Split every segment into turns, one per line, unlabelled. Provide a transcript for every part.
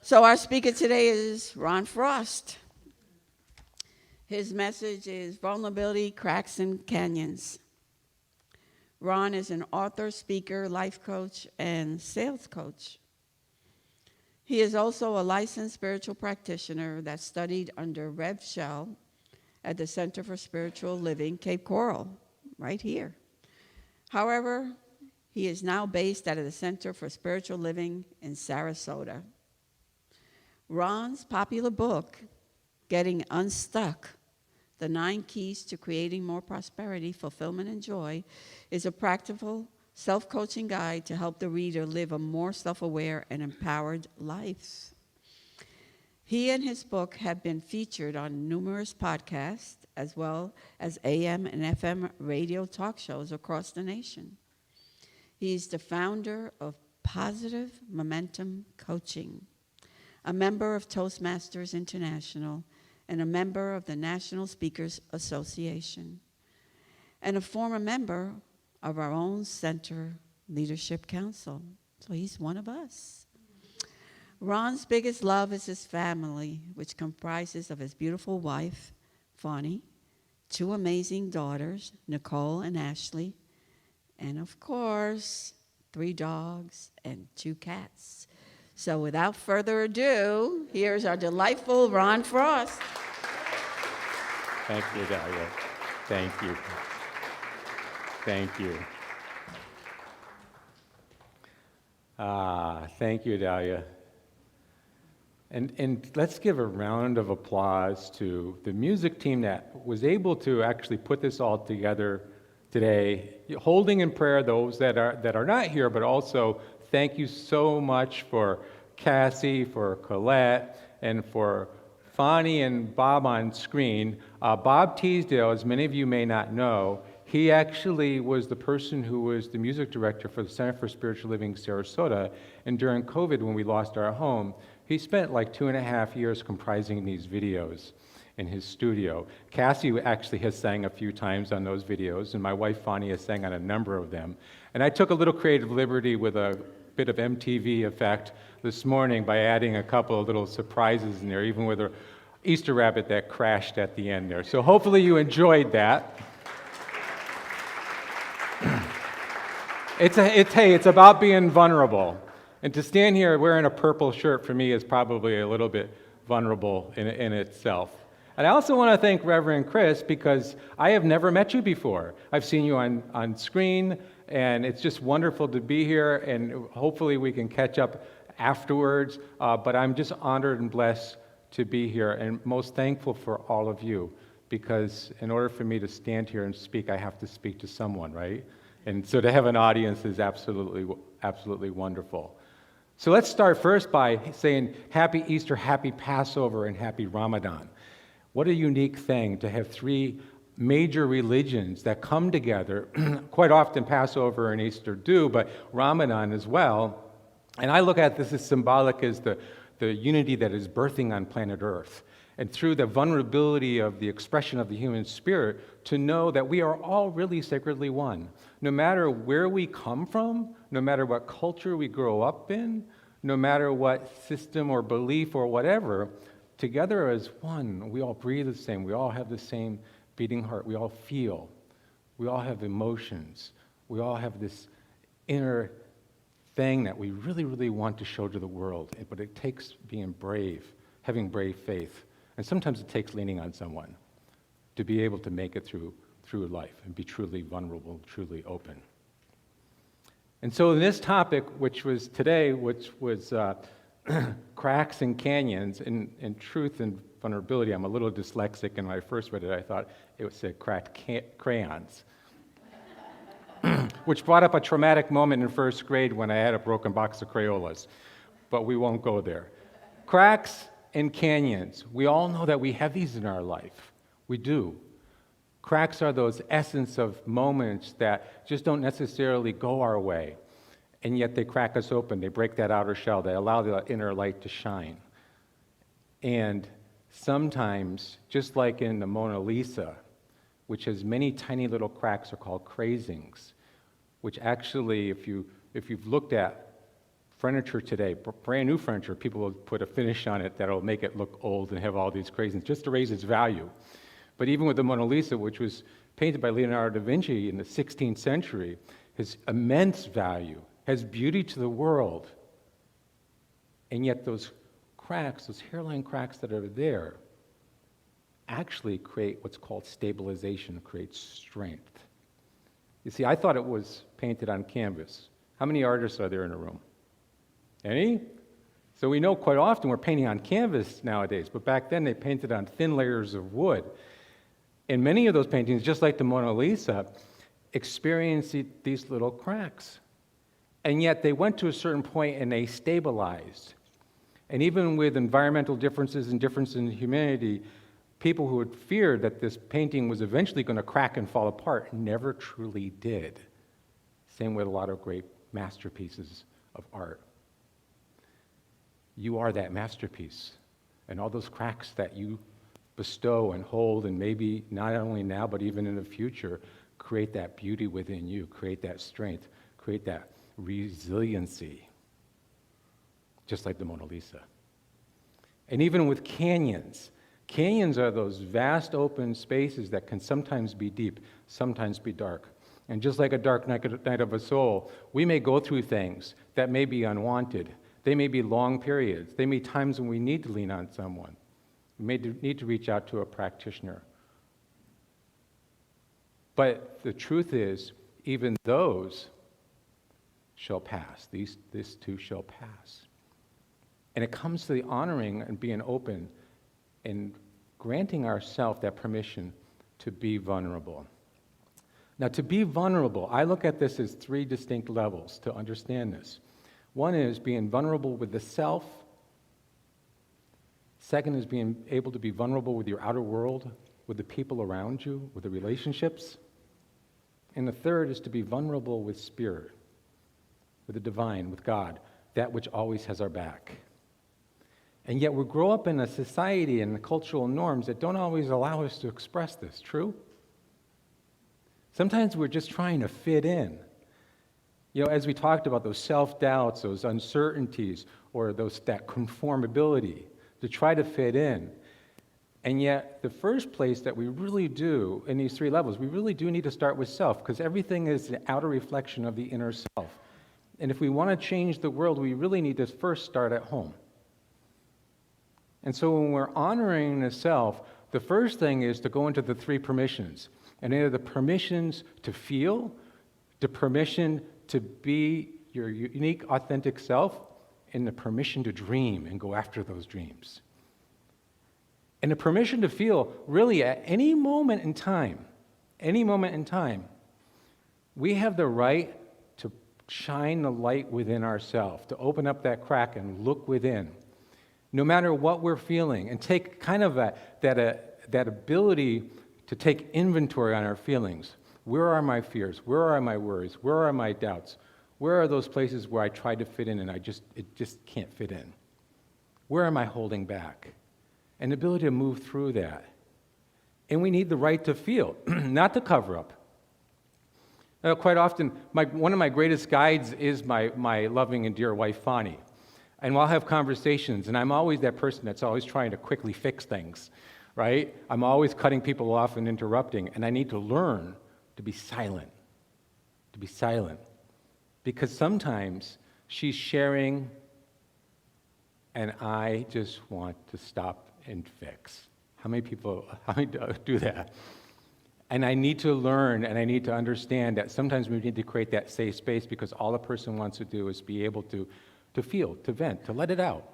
So our speaker today is Ron Frost. His message is Vulnerability, Cracks, and Canyons. Ron is an author, speaker, life coach, and sales coach. He is also a licensed spiritual practitioner that studied under Rev Shell at the Center for Spiritual Living, Cape Coral, right here. However, he is now based out of the Center for Spiritual Living in Sarasota. Ron's popular book, Getting Unstuck, The 9 Keys to Creating More Prosperity, Fulfillment, and Joy, is a practical self-coaching guide to help the reader live a more self-aware and empowered life. He and his book have been featured on numerous podcasts, as well as AM and FM radio talk shows across the nation. He's the founder of Positive Momentum Coaching, a member of Toastmasters International, and a member of the National Speakers Association, and a former member of our own Center Leadership Council. So he's one of us. Ron's biggest love is his family, which comprises of his beautiful wife, Fani, 2 amazing daughters, Nicole and Ashley, and of course, 3 dogs and 2 cats. So without further ado, here's our delightful Ron Frost.
Thank you, Dahlia. Thank you. Thank you. Thank you, Dahlia. And let's give a round of applause to the music team that was able to actually put this all together today, holding in prayer those that are not here, but also thank you so much for Cassie, for Colette, and for Fani and Bob on screen. Bob Teasdale, as many of you may not know, he actually was the person who was the music director for the Center for Spiritual Living Sarasota, and during COVID, when we lost our home, he spent like 2.5 years comprising these videos in his studio. Cassie actually has sang a few times on those videos, and my wife Fani has sang on a number of them. And I took a little creative liberty with a bit of MTV effect this morning by adding a couple of little surprises in there, even with an Easter rabbit that crashed at the end there. So hopefully you enjoyed that. It's about being vulnerable. And to stand here wearing a purple shirt for me is probably a little bit vulnerable in itself. And I also want to thank Reverend Chris, because I have never met you before. I've seen you on screen, and it's just wonderful to be here, and hopefully we can catch up afterwards. But I'm just honored and blessed to be here, and most thankful for all of you, because in order for me to stand here and speak, I have to speak to someone, right? And so to have an audience is absolutely wonderful. So let's start first by saying Happy Easter, Happy Passover, and Happy Ramadan. What a unique thing to have 3 major religions that come together. Quite often Passover and Easter do, but Ramadan as well. And I look at this as symbolic as the unity that is birthing on planet Earth. And through the vulnerability of the expression of the human spirit, to know that we are all really sacredly one. No matter where we come from, no matter what culture we grow up in, no matter what system or belief or whatever, together as one, we all breathe the same, we all have the same beating heart, we all feel, we all have emotions, we all have this inner thing that we really, really want to show to the world, but it takes being brave, having brave faith, and sometimes it takes leaning on someone to be able to make it through life and be truly vulnerable, truly open. And so in this topic, which was cracks and canyons, in truth and vulnerability, I'm a little dyslexic, and when I first read it, I thought it said cracked crayons, which brought up a traumatic moment in first grade when I had a broken box of Crayolas, but we won't go there. Cracks and canyons, we all know that we have these in our life. We do. Cracks are those essence of moments that just don't necessarily go our way, and yet they crack us open. They break that outer shell. They allow the inner light to shine. And sometimes, just like in the Mona Lisa, which has many tiny little cracks, are called crazings, which actually, if you've looked at Furniture today, brand new furniture, people will put a finish on it that'll make it look old and have all these craziness just to raise its value. But even with the Mona Lisa, which was painted by Leonardo da Vinci in the 16th century, has immense value, has beauty to the world. And yet those cracks, those hairline cracks that are there, actually create what's called stabilization, creates strength. You see, I thought it was painted on canvas. How many artists are there in a room? Any? So we know quite often we're painting on canvas nowadays, but back then they painted on thin layers of wood. And many of those paintings, just like the Mona Lisa, experienced these little cracks. And yet they went to a certain point and they stabilized. And even with environmental differences and differences in humanity, people who had feared that this painting was eventually going to crack and fall apart never truly did. Same with a lot of great masterpieces of art. You are that masterpiece. And all those cracks that you bestow and hold, and maybe not only now, but even in the future, create that beauty within you, create that strength, create that resiliency, just like the Mona Lisa. And even with canyons, canyons are those vast open spaces that can sometimes be deep, sometimes be dark. And just like a dark night of a soul, we may go through things that may be unwanted. They may be long periods. They may be times when we need to lean on someone. We may need to reach out to a practitioner. But the truth is, even those shall pass. These too shall pass. And it comes to the honoring and being open and granting ourselves that permission to be vulnerable. Now, to be vulnerable, I look at this as three distinct levels to understand this. One is being vulnerable with the self. Second is being able to be vulnerable with your outer world, with the people around you, with the relationships. And the third is to be vulnerable with spirit, with the divine, with God, that which always has our back. And yet we grow up in a society and cultural norms that don't always allow us to express this. True? Sometimes we're just trying to fit in. You know, as we talked about those self-doubts, those uncertainties, or that conformability, to try to fit in. And yet, the first place that we really do in these three levels, we really do need to start with self, because everything is the outer reflection of the inner self. And if we want to change the world, we really need to first start at home. And so when we're honoring the self, the first thing is to go into the three permissions. And they are the permissions to feel, the permission to be your unique, authentic self, and the permission to dream and go after those dreams. And the permission to feel, really at any moment in time, we have the right to shine the light within ourselves, to open up that crack and look within, no matter what we're feeling, and take kind of that ability to take inventory on our feelings. Where are my fears? Where are my worries? Where are my doubts? Where are those places where I try to fit in and it just can't fit in? Where am I holding back? And the ability to move through that. And we need the right to feel, not to cover up. Quite often, one of my greatest guides is my loving and dear wife, Fani. And we'll have conversations, and I'm always that person that's always trying to quickly fix things, right? I'm always cutting people off and interrupting, and I need to learn to be silent. Because sometimes she's sharing, and I just want to stop and fix. How many do that? And I need to learn, and I need to understand that sometimes we need to create that safe space, because all a person wants to do is be able to feel, to vent, to let it out.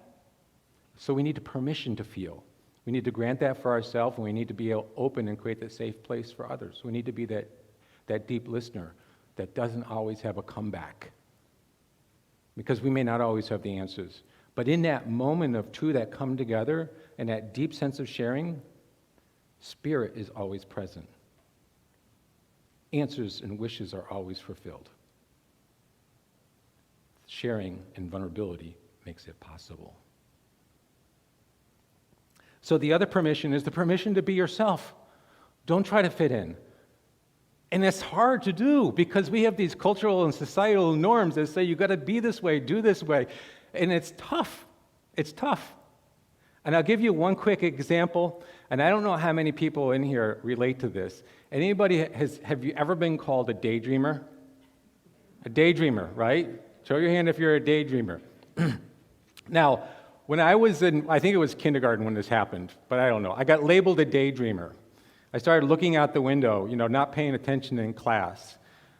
So we need the permission to feel. We need to grant that for ourselves, and we need to be open and create that safe place for others. We need to be that deep listener that doesn't always have a comeback, because we may not always have the answers. But in that moment of two that come together and that deep sense of sharing, spirit is always present. Answers and wishes are always fulfilled. Sharing and vulnerability makes it possible. So the other permission is the permission to be yourself. Don't try to fit in. And it's hard to do because we have these cultural and societal norms that say you got to be this way, do this way. And it's tough. It's tough. And I'll give you one quick example, and I don't know how many people in here relate to this. Have you ever been called a daydreamer? A daydreamer, right? Show your hand if you're a daydreamer. Now, when I was I think it was kindergarten when this happened, but I don't know. I got labeled a daydreamer. I started looking out the window, not paying attention in class.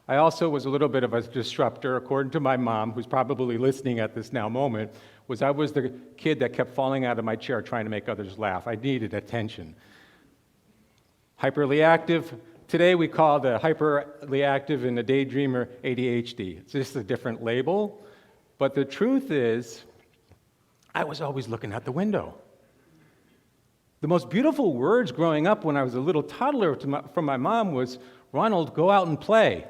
I also was a little bit of a disruptor, according to my mom, who's probably listening at this now moment, I was the kid that kept falling out of my chair trying to make others laugh. I needed attention. Hyperly active. Today we call the hyperly active and the daydreamer ADHD. It's just a different label. But the truth is, I was always looking out the window. The most beautiful words growing up when I was a little toddler from my mom was, "Ronald, go out and play."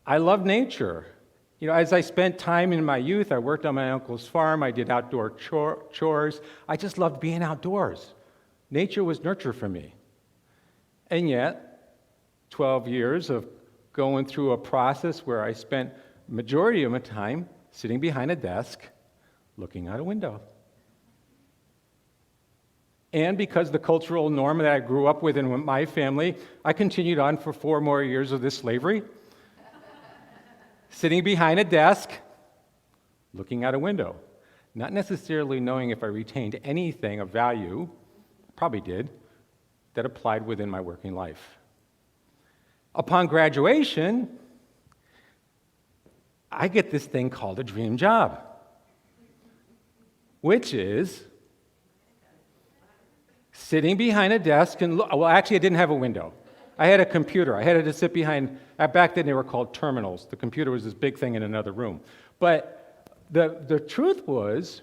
I love nature. As I spent time in my youth, I worked on my uncle's farm, I did outdoor chores. I just loved being outdoors. Nature was nurture for me. And yet, 12 years of going through a process where I spent majority of my time sitting behind a desk, looking out a window. And because the cultural norm that I grew up with in my family, I continued on for 4 more years of this slavery, sitting behind a desk, looking out a window, not necessarily knowing if I retained anything of value, probably did, that applied within my working life. Upon graduation, I get this thing called a dream job, which is sitting behind a desk and actually I didn't have a window. I had a computer. I had to sit behind, back then they were called terminals. The computer was this big thing in another room. But the truth was,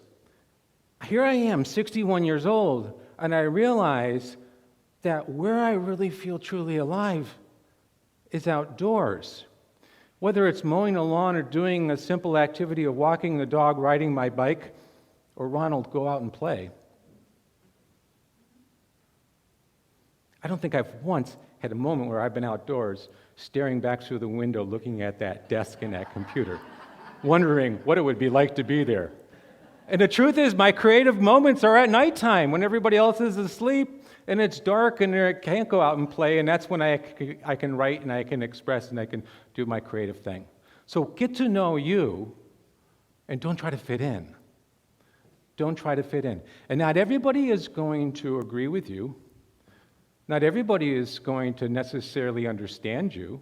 here I am, 61 years old, and I realize that where I really feel truly alive is outdoors. Whether it's mowing a lawn or doing a simple activity of walking the dog, riding my bike, or Ronald, go out and play. I don't think I've once had a moment where I've been outdoors, staring back through the window, looking at that desk and that computer, wondering what it would be like to be there. And the truth is, my creative moments are at nighttime when everybody else is asleep and it's dark and I can't go out and play, and that's when I can write and I can express and I can do my creative thing. So get to know you and don't try to fit in. Don't try to fit in. And not everybody is going to agree with you. Not everybody is going to necessarily understand you.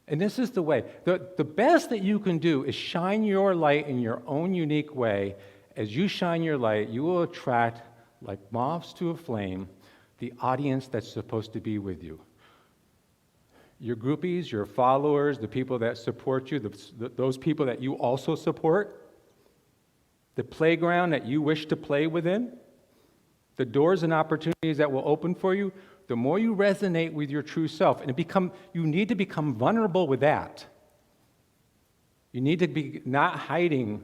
And this is the way. The best that you can do is shine your light in your own unique way. As you shine your light, you will attract, like moths to a flame, the audience that's supposed to be with you. Your groupies, your followers, the people that support you, those people that you also support, the playground that you wish to play within, the doors and opportunities that will open for you, the more you resonate with your true self. And you need to become vulnerable with that. You need to be not hiding.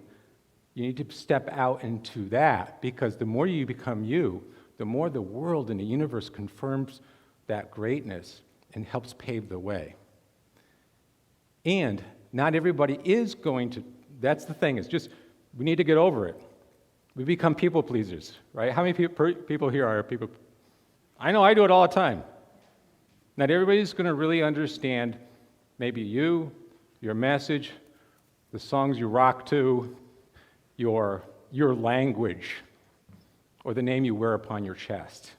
You need to step out into that, because the more you become you, the more the world and the universe confirms that greatness and helps pave the way. And not everybody is going to, that's the thing, it's just, we need to get over it. We become people pleasers, right? How many people here are people? I know I do it all the time. Not everybody's going to really understand maybe you, your message, the songs you rock to, your language, or the name you wear upon your chest.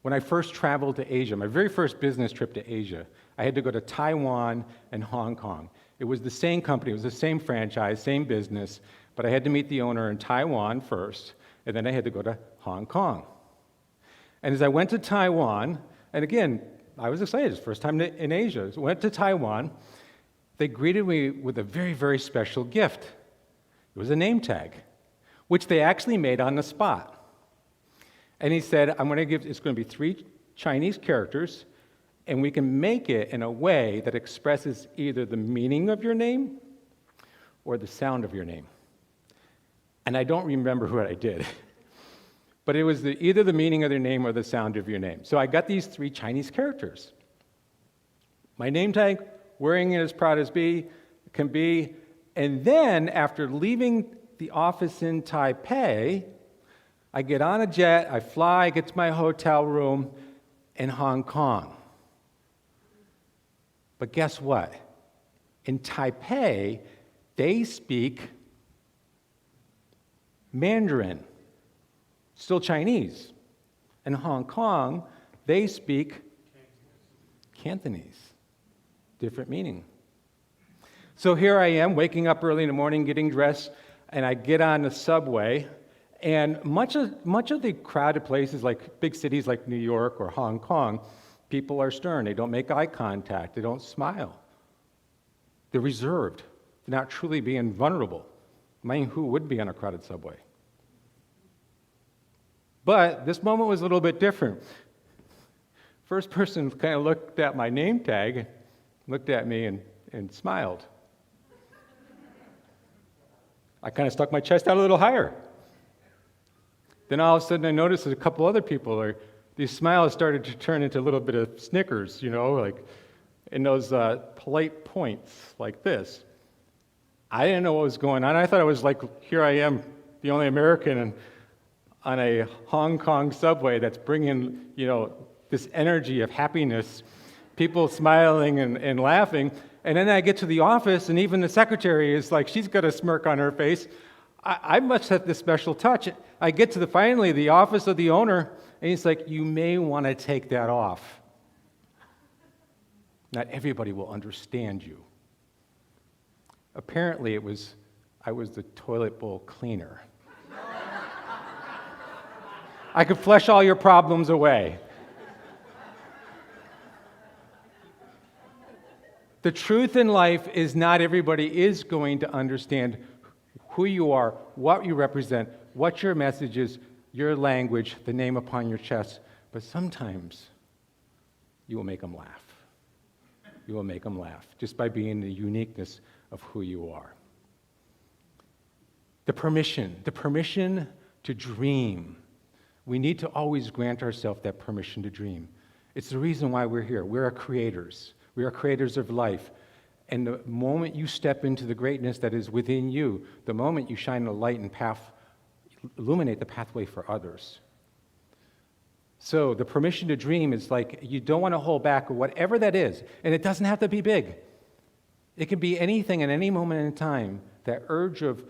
When I first traveled to Asia, my very first business trip to Asia, I had to go to Taiwan and Hong Kong. It was the same company, it was the same franchise, same business, but I had to meet the owner in Taiwan first, and then I had to go to Hong Kong. And as I went to Taiwan, and again, I was excited, it's the first time in Asia. So I went to Taiwan, they greeted me with a very, very special gift. It was a name tag, which they actually made on the spot. And he said, it's going to be 3 Chinese characters, and we can make it in a way that expresses either the meaning of your name or the sound of your name. And I don't remember what I did. But it was either the meaning of their name or the sound of your name. So I got these 3 Chinese characters. My name tag, wearing it as proud as can be. And then, after leaving the office in Taipei, I get on a jet, I fly, get to my hotel room in Hong Kong. But guess what? In Taipei, they speak Mandarin, still Chinese. In Hong Kong, they speak Cantonese, different meaning. So here I am, waking up early in the morning, getting dressed, and I get on the subway, and much of the crowded places, like big cities like New York or Hong Kong, people are stern. They don't make eye contact. They don't smile. They're reserved. They're not truly being vulnerable. I mean, who would be on a crowded subway? But this moment was a little bit different. First person kind of looked at my name tag, looked at me, and smiled. I kind of stuck my chest out a little higher. Then all of a sudden I noticed that a couple other people, these smiles started to turn into a little bit of snickers, like in those polite points like this. I didn't know what was going on. I thought it was like, here I am, the only American on a Hong Kong subway that's bringing, this energy of happiness, people smiling and laughing. And then I get to the office, and even the secretary is like, she's got a smirk on her face. I must have this special touch. I get to finally the office of the owner, and he's like, you may want to take that off. Not everybody will understand you. Apparently, I was the toilet bowl cleaner. I could flush all your problems away. The truth in life is not everybody is going to understand who you are, what you represent, what your message is, your language, the name upon your chest. But sometimes you will make them laugh. You will make them laugh just by being the uniqueness of who you are. The permission to dream. We need to always grant ourselves that permission to dream. It's the reason why we're here. We are creators. We are creators of life. And the moment you step into the greatness that is within you, the moment you shine the light and illuminate the pathway for others. So the permission to dream is like you don't want to hold back, or whatever that is. And it doesn't have to be big. It can be anything at any moment in time. That urge of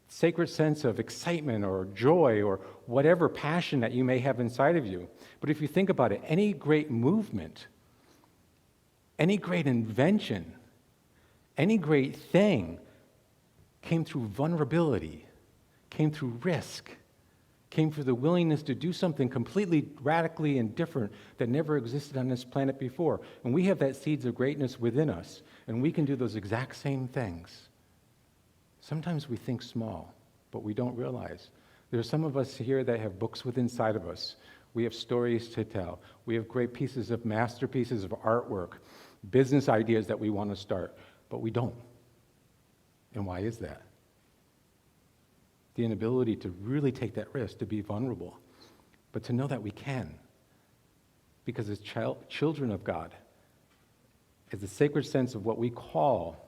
sacred sense of excitement or joy or whatever passion that you may have inside of you. But if you think about it, any great movement, any great invention, any great thing came through vulnerability, came through risk, came through the willingness to do something completely radically and different that never existed on this planet before. And we have that seeds of greatness within us, and we can do those exact same things. Sometimes we think small, but we don't realize. There are some of us here that have books within inside of us. We have stories to tell. We have great pieces of masterpieces of artwork, business ideas that we want to start, but we don't. And why is that? The inability to really take that risk, to be vulnerable, but to know that we can. Because as children of God, as the sacred sense of what we call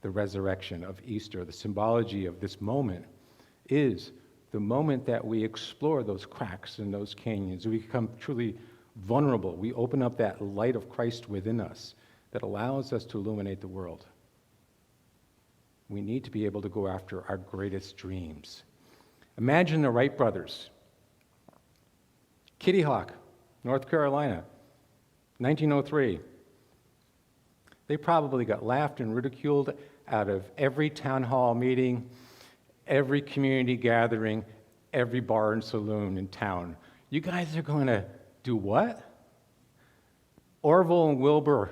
the resurrection of Easter, the symbology of this moment, is the moment that we explore those cracks and those canyons. We become truly vulnerable. We open up that light of Christ within us that allows us to illuminate the world. We need to be able to go after our greatest dreams. Imagine the Wright brothers. Kitty Hawk, North Carolina, 1903. They probably got laughed and ridiculed out of every town hall meeting, every community gathering, every bar and saloon in town. You guys are going to do what? Orville and Wilbur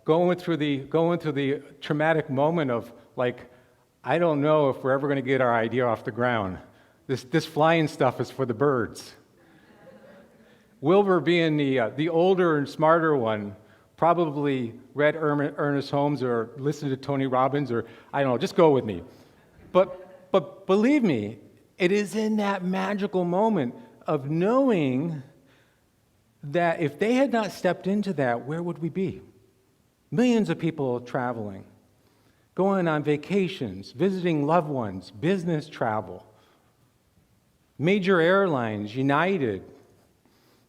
going through the traumatic moment of, like, I don't know if we're ever going to get our idea off the ground. This flying stuff is for the birds. Wilbur, being the older and smarter one, probably read Ernest Holmes or listened to Tony Robbins, or I don't know, just go with me. But believe me, it is in that magical moment of knowing that if they had not stepped into that, where would we be? Millions of people traveling, going on vacations, visiting loved ones, business travel, major airlines, United,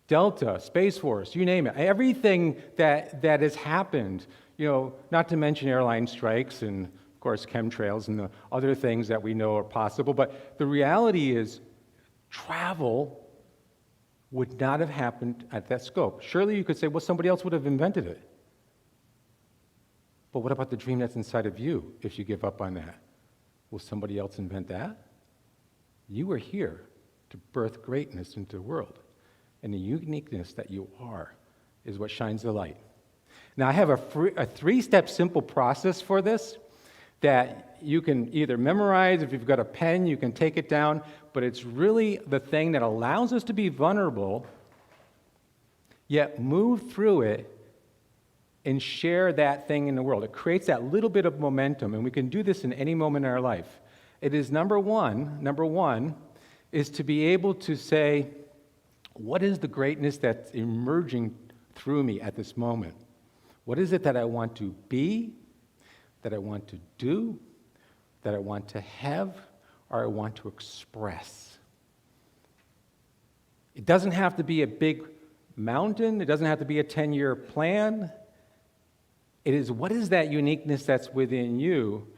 Delta, Space Force, you name it. Everything that has happened, not to mention airline strikes and, of course, chemtrails and the other things that we know are possible. But the reality is travel would not have happened at that scope. Surely you could say, well, somebody else would have invented it. But what about the dream that's inside of you if you give up on that? Will somebody else invent that? You are here to birth greatness into the world. And the uniqueness that you are is what shines the light. Now, I have a three-step simple process for this that you can either memorize. If you've got a pen, you can take it down. But it's really the thing that allows us to be vulnerable, yet move through it and share that thing in the world. It creates that little bit of momentum, and we can do this in any moment in our life. It is number one is to be able to say, what is the greatness that's emerging through me at this moment? What is it that I want to be, that I want to do, that I want to have, or I want to express? It doesn't have to be a big mountain. It doesn't have to be a 10-year plan. It is, what is that uniqueness that's within you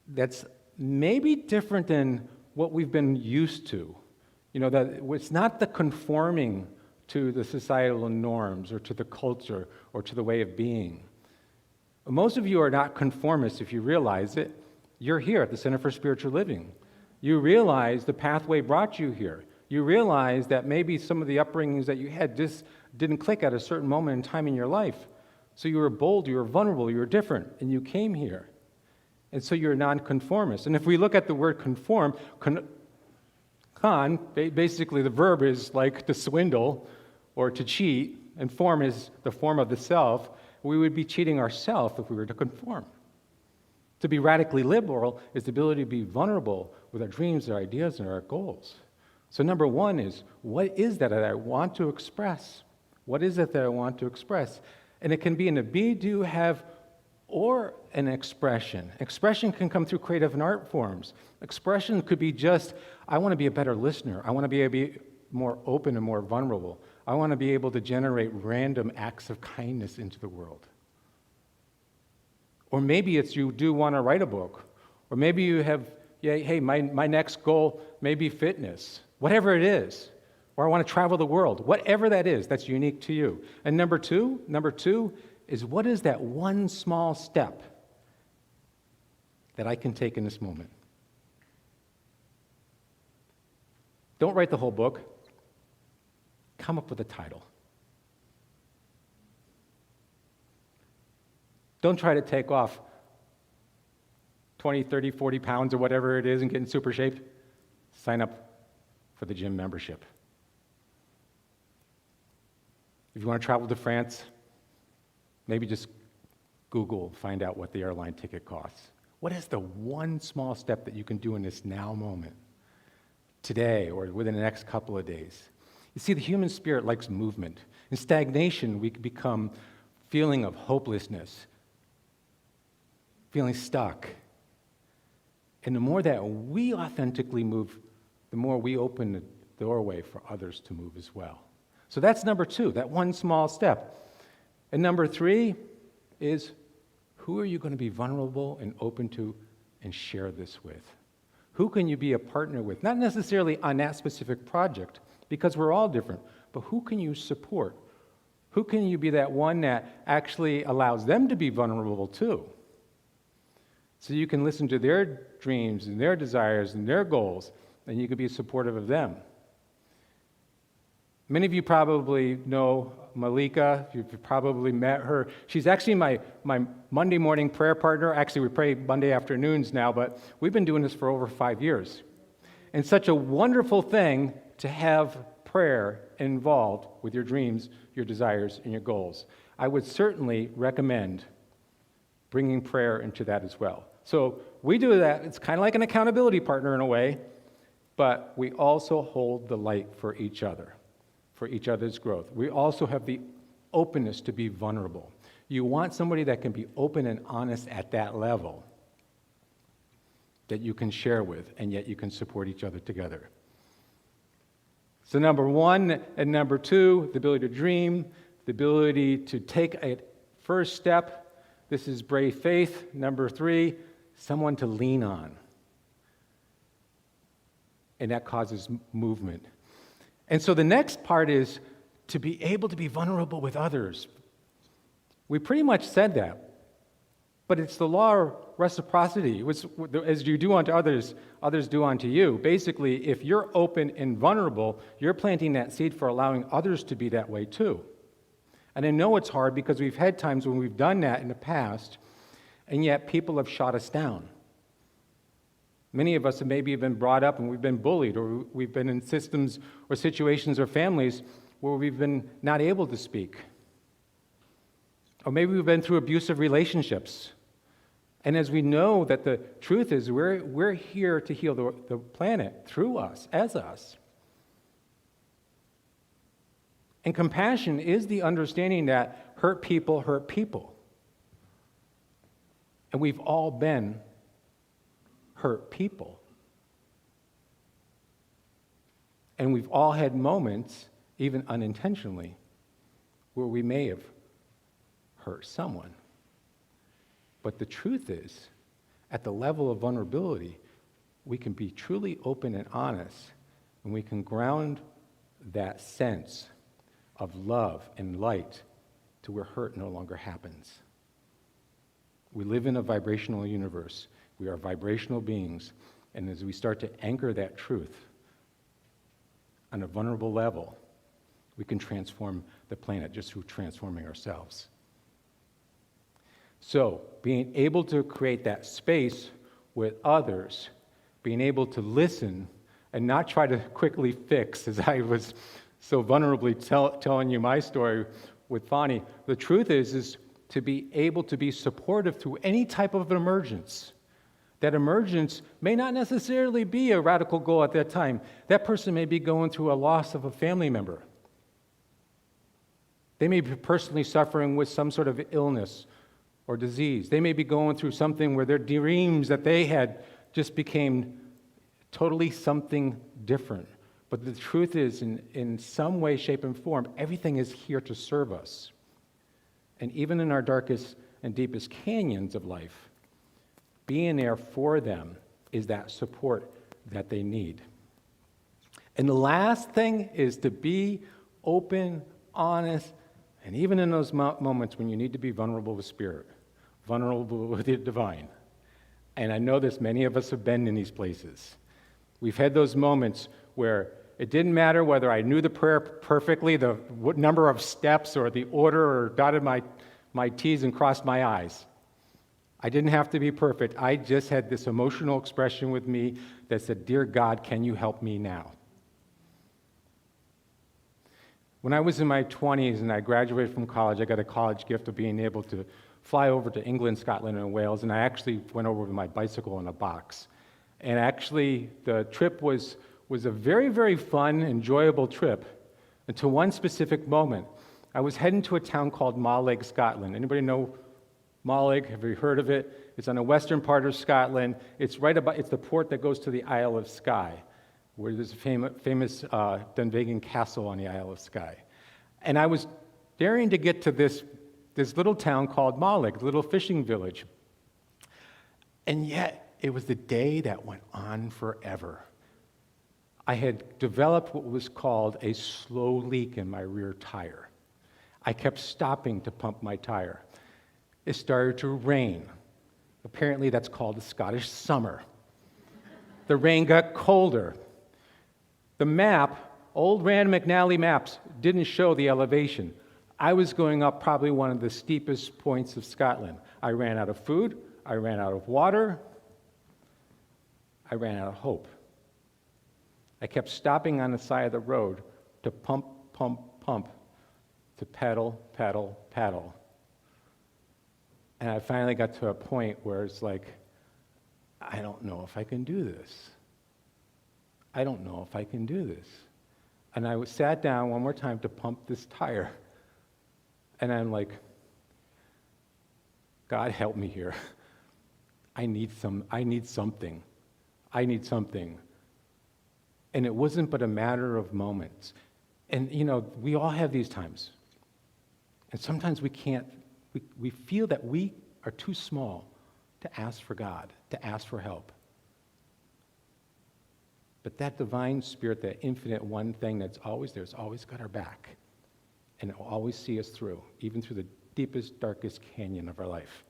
that's maybe different than what we've been used to? That it's not the conforming to the societal norms or to the culture or to the way of being. Most of you are not conformists if you realize it. You're here at the Center for Spiritual Living. You realize the pathway brought you here. You realize that maybe some of the upbringings that you had just didn't click at a certain moment in time in your life. So you were bold, you were vulnerable, you were different, and you came here. And so you're nonconformist. And if we look at the word conform, basically the verb is like to swindle or to cheat, and form is the form of the self. We would be cheating ourselves if we were to conform. To be radically liberal is the ability to be vulnerable with our dreams, our ideas, and our goals. So number one is, what is that I want to express? What is it that I want to express? And it can be in a be, do, have, or an expression. Expression can come through creative and art forms. Expression could be just, I want to be a better listener. I want to be more open and more vulnerable. I want to be able to generate random acts of kindness into the world. Or maybe it's you do want to write a book. Or maybe you have, my next goal may be fitness. Whatever it is. Or I want to travel the world. Whatever that is, that's unique to you. And number two is, what is that one small step that I can take in this moment? Don't write the whole book. Come up with a title. Don't try to take off 20, 30, 40 pounds or whatever it is and get in super shape. Sign up for the gym membership. If you want to travel to France, maybe just Google, find out what the airline ticket costs. What is the one small step that you can do in this now moment, today or within the next couple of days? You see, the human spirit likes movement. In stagnation, we become feeling of hopelessness, feeling stuck. And the more that we authentically move, the more we open the doorway for others to move as well. So that's number two, that one small step. And number three is, who are you going to be vulnerable and open to and share this with? Who can you be a partner with? Not necessarily on that specific project, because we're all different, but who can you support? Who can you be that one that actually allows them to be vulnerable too? So you can listen to their dreams and their desires and their goals, and you can be supportive of them. Many of you probably know Malika. You've probably met her. She's actually my Monday morning prayer partner. Actually, we pray Monday afternoons now, but we've been doing this for over 5 years. And such a wonderful thing to have prayer involved with your dreams, your desires, and your goals. I would certainly recommend bringing prayer into that as well. So we do that. It's kind of like an accountability partner in a way, but we also hold the light for each other. for each other's growth. We also have the openness to be vulnerable. You want somebody that can be open and honest at that level, that you can share with, and yet you can support each other together. So number one and number two, the ability to dream, the ability to take a first step. This is brave faith. Number three, someone to lean on. And that causes movement. And so the next part is to be able to be vulnerable with others. We pretty much said that. But it's the law of reciprocity. Which, as you do unto others, others do unto you. Basically, if you're open and vulnerable, you're planting that seed for allowing others to be that way too. And I know it's hard because we've had times when we've done that in the past, and yet people have shot us down. Many of us have maybe been brought up and we've been bullied, or we've been in systems or situations or families where we've been not able to speak. Or maybe we've been through abusive relationships. And as we know that the truth is, we're here to heal the planet through us, as us. And compassion is the understanding that hurt people hurt people. And we've all been hurt people. And we've all had moments, even unintentionally, where we may have hurt someone. But the truth is, at the level of vulnerability, we can be truly open and honest, and we can ground that sense of love and light to where hurt no longer happens. We live in a vibrational universe. We are vibrational beings, and as we start to anchor that truth on a vulnerable level, we can transform the planet just through transforming ourselves. So, being able to create that space with others, being able to listen and not try to quickly fix, as I was so vulnerably telling you my story with Fani. The truth is to be able to be supportive through any type of emergence. That emergence may not necessarily be a radical goal at that time. That person may be going through a loss of a family member. They may be personally suffering with some sort of illness or disease. They may be going through something where their dreams that they had just became totally something different. But the truth is, in some way, shape, and form, everything is here to serve us. And even in our darkest and deepest canyons of life, being there for them is that support that they need. And the last thing is to be open, honest, and even in those moments when you need to be vulnerable with spirit, vulnerable with the divine. And I know this, many of us have been in these places. We've had those moments where it didn't matter whether I knew the prayer perfectly, the number of steps or the order, or dotted my T's and crossed my I's. I didn't have to be perfect. I just had this emotional expression with me that said, "Dear God, can you help me now?" When I was in my 20s and I graduated from college, I got a college gift of being able to fly over to England, Scotland, and Wales, and I actually went over with my bicycle in a box. And actually, the trip was a very, very fun, enjoyable trip until one specific moment. I was heading to a town called Mallaig, Scotland. Anybody know Mallaig? Have you heard of it? It's on the western part of Scotland. It's the port that goes to the Isle of Skye, where there's a famous Dunvegan castle on the Isle of Skye. And I was daring to get to this little town called Mallaig, a little fishing village. And yet, it was the day that went on forever. I had developed what was called a slow leak in my rear tire. I kept stopping to pump my tire. It started to rain. Apparently, that's called the Scottish summer. The rain got colder. The map, old Rand McNally maps, didn't show the elevation. I was going up probably one of the steepest points of Scotland. I ran out of food. I ran out of water. I ran out of hope. I kept stopping on the side of the road to pump, to pedal, pedal, pedal. And I finally got to a point where it's like, I don't know if I can do this. I don't know if I can do this. And I sat down one more time to pump this tire. And I'm like, God, help me here. I need something. I need something. And it wasn't but a matter of moments. And, we all have these times. And sometimes we feel that we are too small to ask for God, to ask for help. But that divine spirit, that infinite one thing that's always there, has always got our back. And it will always see us through, even through the deepest, darkest canyon of our life.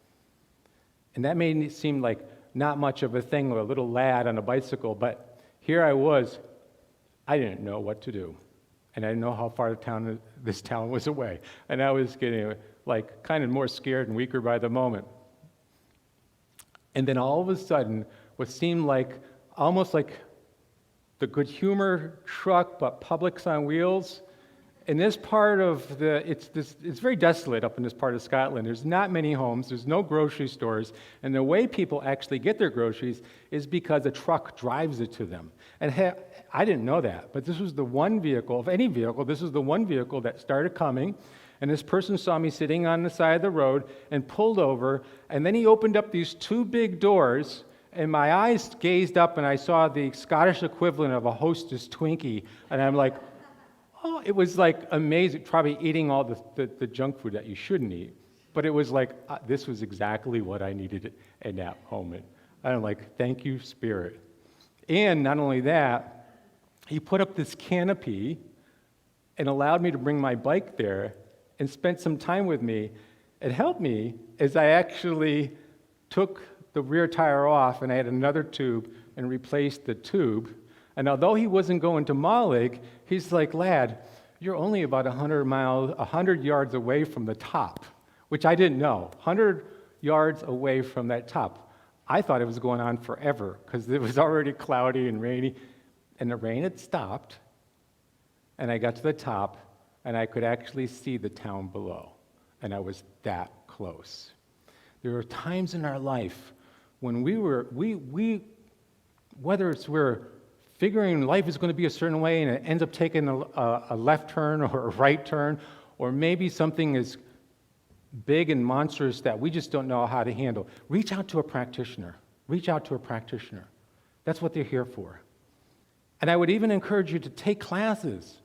And that made seem like not much of a thing, or a little lad on a bicycle, but here I was. I didn't know what to do. And I didn't know how far this town was away. And I was getting kind of more scared and weaker by the moment. And then all of a sudden, what seemed like almost like the Good Humor truck, but Publix on wheels. In this part of it's very desolate up in this part of Scotland. There's not many homes. There's no grocery stores. And the way people actually get their groceries is because a truck drives it to them. And I didn't know that, but this was the one vehicle, of any vehicle, this was the one vehicle that started coming. And this person saw me sitting on the side of the road and pulled over. And then he opened up these two big doors. And my eyes gazed up, and I saw the Scottish equivalent of a Hostess Twinkie. And I'm like, oh, it was like amazing, probably eating all the junk food that you shouldn't eat. But it was like, this was exactly what I needed in that moment. And I'm like, thank you, Spirit. And not only that, he put up this canopy and allowed me to bring my bike there and spent some time with me. It helped me as I actually took the rear tire off, and I had another tube and replaced the tube. And although he wasn't going to Mollig, he's like, lad, you're only about 100 yards away from the top, which I didn't know. 100 yards away from that top. I thought it was going on forever because it was already cloudy and rainy, and the rain had stopped, and I got to the top, and I could actually see the town below, and I was that close. There are times in our life when whether it's we're figuring life is going to be a certain way and it ends up taking a left turn or a right turn, or maybe something is big and monstrous that we just don't know how to handle. Reach out to a practitioner. Reach out to a practitioner. That's what they're here for. And I would even encourage you to take classes.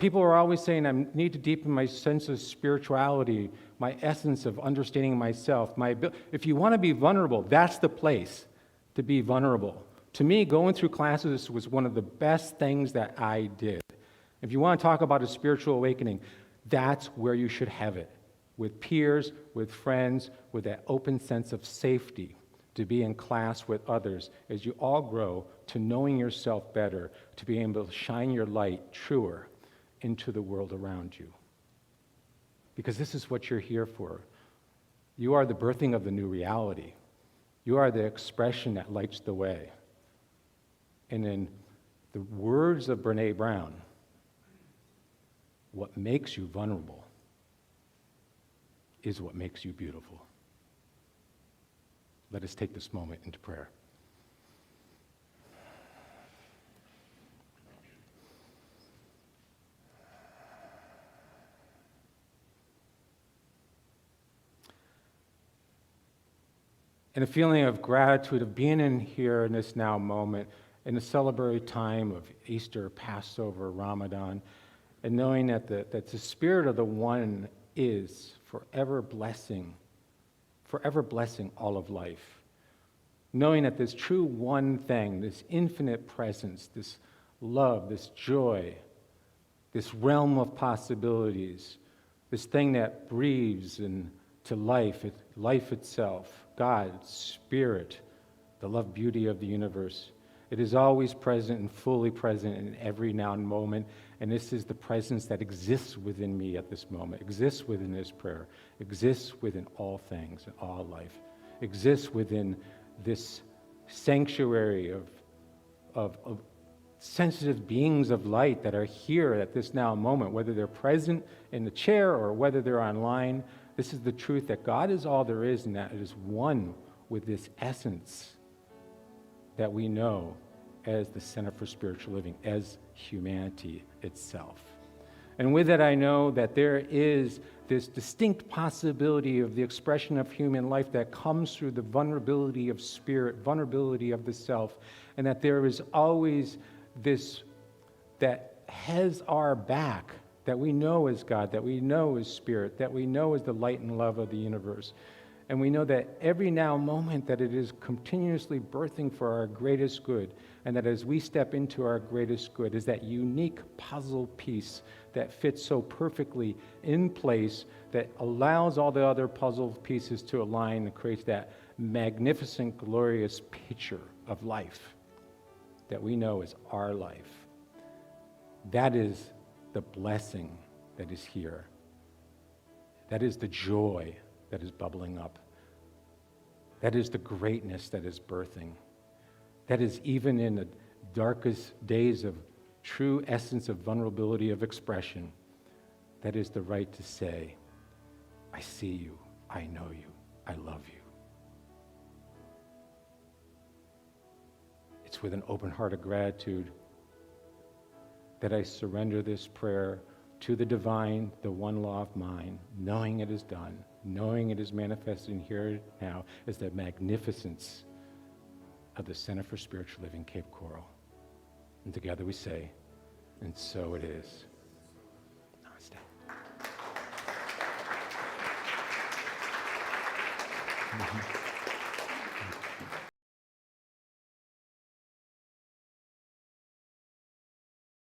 People are always saying, I need to deepen my sense of spirituality, my essence of understanding myself. If you want to be vulnerable, that's the place to be vulnerable. To me, going through classes was one of the best things that I did. If you want to talk about a spiritual awakening, that's where you should have it. With peers, with friends, with that open sense of safety, to be in class with others as you all grow to knowing yourself better, to be able to shine your light truer into the world around you. Because this is what you're here for. You are the birthing of the new reality. You are the expression that lights the way. And in the words of Brene Brown, what makes you vulnerable is what makes you beautiful. Let us take this moment into prayer. And a feeling of gratitude of being in here in this now moment, in the celebratory time of Easter, Passover, Ramadan, and knowing that the Spirit of the One is forever blessing all of life. Knowing that this true one thing, this infinite presence, this love, this joy, this realm of possibilities, this thing that breathes into life itself, God, Spirit, the love beauty of the universe. It is always present and fully present in every now and moment, and this is the presence that exists within me at this moment, exists within this prayer, exists within all things and all life, exists within this sanctuary of sensitive beings of light that are here at this now moment, whether they're present in the chair or whether they're online. This is the truth that God is all there is, and that it is one with this essence that we know as the Center for Spiritual Living, as humanity itself. And with it, I know that there is this distinct possibility of the expression of human life that comes through the vulnerability of spirit, vulnerability of the self, and that there is always this that has our back, that we know is God, that we know is Spirit, that we know is the light and love of the universe. And we know that every now moment that it is continuously birthing for our greatest good, and that as we step into our greatest good is that unique puzzle piece that fits so perfectly in place that allows all the other puzzle pieces to align and creates that magnificent, glorious picture of life that we know is our life. That is the blessing that is here. That is the joy that is bubbling up. That is the greatness that is birthing. That is even in the darkest days of true essence of vulnerability of expression, that is the right to say, I see you, I know you, I love you. It's with an open heart of gratitude that I surrender this prayer to the divine, the one law of mind, knowing it is done, knowing it is manifesting here now as the magnificence of the Center for Spiritual Living, Cape Coral. And together we say, and so it is. Namaste.